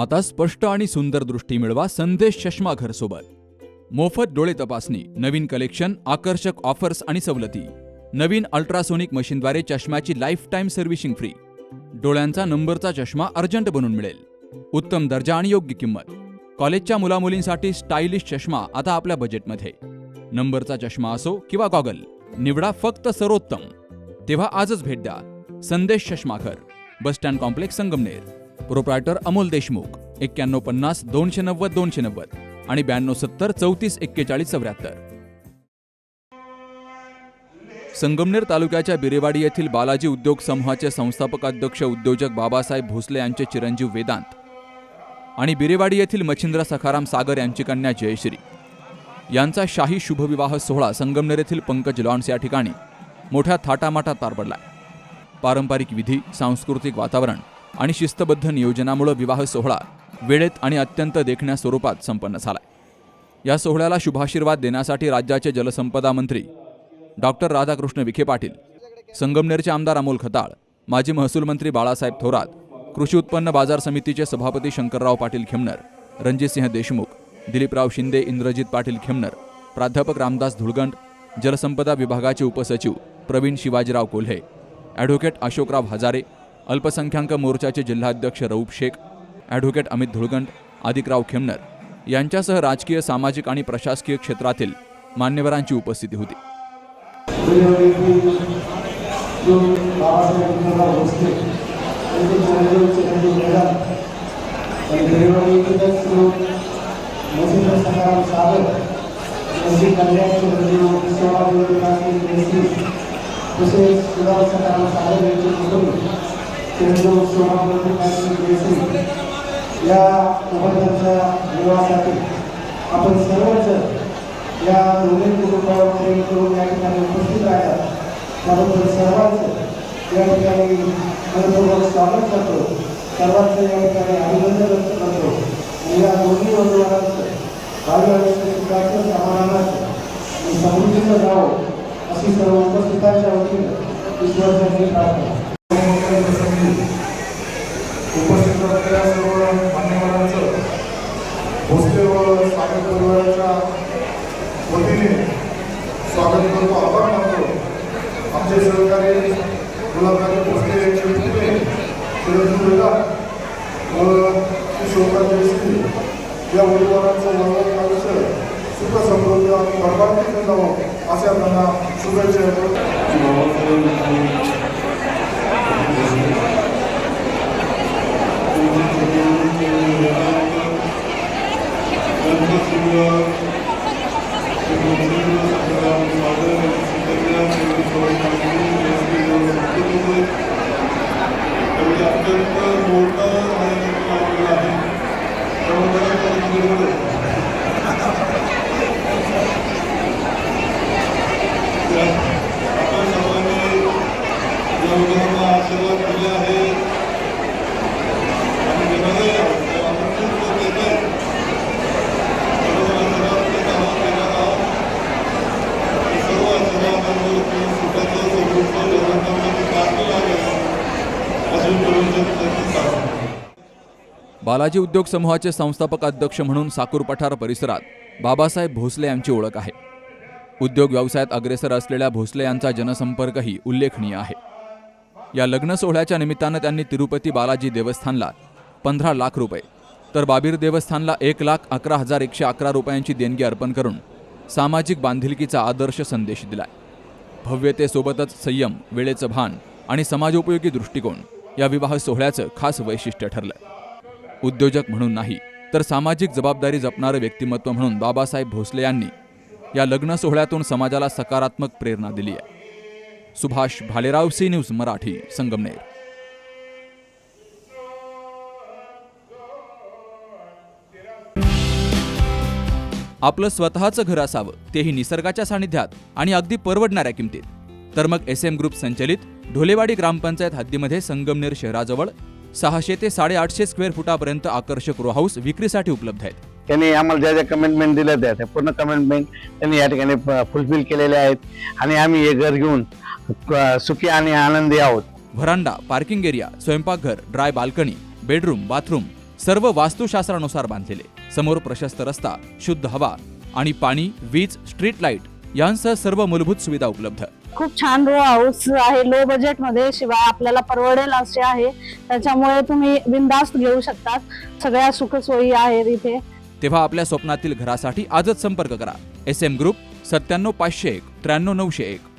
आता स्पष्ट आणि सुंदर दृष्टी मिळवा संदेश चष्मा घर सोबत. मोफत डोळे तपासणी, नवीन कलेक्शन, आकर्षक ऑफर्स आणि सवलती. नवीन अल्ट्रासोनिक मशीनद्वारे चष्म्याची लाईफ टाईम सर्व्हिसिंग फ्री. डोळ्यांचा नंबरचा चष्मा अर्जंट बनून मिळेल. उत्तम दर्जा आणि योग्य किंमत. कॉलेजच्या मुलामुलींसाठी स्टायलिश चष्मा आता आपल्या बजेटमध्ये. नंबरचा चष्मा असो किंवा गॉगल, निवडा फक्त सर्वोत्तम. तेव्हा आजच भेट द्या संदेश चष्माघर, bus stand complex, Sangamner. Proprietor Amol Deshmukh. 9150 290 290 आणि 9270 34 41 74. संगमनेर तालुक्याच्या बिरेवाडी येथील बालाजी उद्योग समूहाचे संस्थापक अध्यक्ष उद्योजक बाबासाहेब भोसले यांचे चिरंजीव वेदांत आणि बिरेवाडी येथील मच्छिंद्र सखाराम सागर यांची कन्या जयश्री यांचा शाही शुभविवाह सोहळा संगमनेर येथील पंकज लॉन्स या ठिकाणी मोठ्या थाटामाटात पार पडला. पारंपरिक विधी, सांस्कृतिक वातावरण आणि शिस्तबद्ध नियोजनामुळे विवाह सोहळा वेळेत आणि अत्यंत देखण्या स्वरूपात संपन्न झाला. या सोहळ्याला शुभाशीर्वाद देण्यासाठी राज्याचे जलसंपदा मंत्री डॉक्टर राधाकृष्ण विखे पाटील, संगमनेरचे आमदार अमोल खताळ, माजी महसूल मंत्री बाळासाहेब थोरात, कृषी उत्पन्न बाजार समितीचे सभापती शंकरराव पाटील खेमनर, रणजितसिंह देशमुख, दिलीपराव शिंदे, इंद्रजित पाटील खेमनर, प्राध्यापक रामदास धुळगंड, जलसंपदा विभागाचे उपसचिव प्रवीण शिवाजीराव कोल्हे, ॲडव्होकेट अशोकराव हजारे, अल्पसंख्याक मोर्चाचे जिल्हाध्यक्ष रऊफ शेख, ॲडव्होकेट अमित धुळगंड, आदिकराव खेमनर यांच्यासह राजकीय, सामाजिक आणि प्रशासकीय क्षेत्रातील मान्यवरांची उपस्थिती होती. या उपक्रमाच्या विवाहासाठी आपण सर्वच या दोन्ही कुटुंबावर प्रेम करून या ठिकाणी उपस्थित राहतात. त्याबद्दल सर्वांचं या ठिकाणी मनपूर्वक स्वागत करतो, सर्वांचं या ठिकाणी अभिनंदन व्यक्त करतो आणि या दोन्ही वधूवरांचं भावी आयुष्य सुखाचं, समाधानाचं आणि समृद्धीचं जावं अशी सर्व उपस्थितांच्या वतीनं ईश्वराची प्रार्थना. उपस्थित असलेल्या सर्व मान्यवरांचं भोसले व सागर परिवाराच्या वतीने स्वागत करतो, आभार मानतो. आमचे सहकारी गुलाबराव भोसले यांचे पुतणे चिरंजीव वेदांत व शोभा जयश्री या वधूवरांचं वैवाहिक आयुष्य सुख समृद्ध आणि बरबादीत जावं अशा त्यांना शुभेच्छा बालाजी उद्योग समूहाचे संस्थापक अध्यक्ष म्हणून साकूर पठार परिसरात बाबासाहेब भोसले यांची ओळख आहे. उद्योग व्यवसायात अग्रेसर असलेल्या भोसले यांचा जनसंपर्कही उल्लेखनीय आहे. या लग्न सोहळ्याच्या निमित्तानं त्यांनी तिरुपती बालाजी देवस्थानला 15 लाख रुपये तर बाबीर देवस्थानला 1,11,111 रुपयांची देणगी अर्पण करून सामाजिक बांधिलकीचा आदर्श संदेश दिलाय. भव्यतेसोबतच संयम, वेळेचं भान आणि समाजोपयोगी दृष्टिकोन या विवाह सोहळ्याचं खास वैशिष्ट्य ठरलं. उद्योजक म्हणून नाही तर सामाजिक जबाबदारी जपणारं व्यक्तिमत्व म्हणून बाबासाहेब भोसले यांनी या लग्न सोहळ्यातून समाजाला सकारात्मक प्रेरणा दिली आहे. Subhash Bhalerao, C News Marathi, Sangamner. आपलं स्वतःचं घर असावं, तेही निसर्गाच्या सानिध्यात आणि अगदी परवडणाऱ्या किमतीत. तर मग SM ग्रुप संचलित ढोलेवाडी ग्रामपंचायत हद्दीमध्ये संगमनेर शहराजवळ 600 ते 850 स्क्वेअर फुटापर्यंत आकर्षक रो हाऊस विक्रीसाठी उपलब्ध आहेत. त्यांनी आम्हाला ज्या ज्या कमिटमेंट दिल्या त्या पूर्ण कमिटमेंट त्यांनी या ठिकाणी फुलफिल केलेल्या आहेत आणि आम्ही हे घर घेऊन सुखी आणि आनंदी आहोत. व्हरांडा, पार्किंग एरिया, स्वयंपाकघर, ड्राय बाल्कनी, बेडरूम, बाथरूम, सर्व वास्तुशास्त्रानुसार बांधलेले, समोर प्रशस्त रस्ता, शुद्ध हवा आणि पाणी, वीज, स्ट्रीट लाईट यांसह सर्व मूलभूत सुविधा उपलब्ध. खूप छान रो हाऊस आहे, लो बजेट मध्ये, शिवाय आपल्याला परवडेल असे आहे. त्याच्यामुळे तुम्ही बिनधास्त घेऊ शकतात. सगळ्या सुखसोयी आहेत इथे. तेव्हा आपल्या स्वप्नातील घरासाठी आजच संपर्क करा. SM group 97 501 93 901.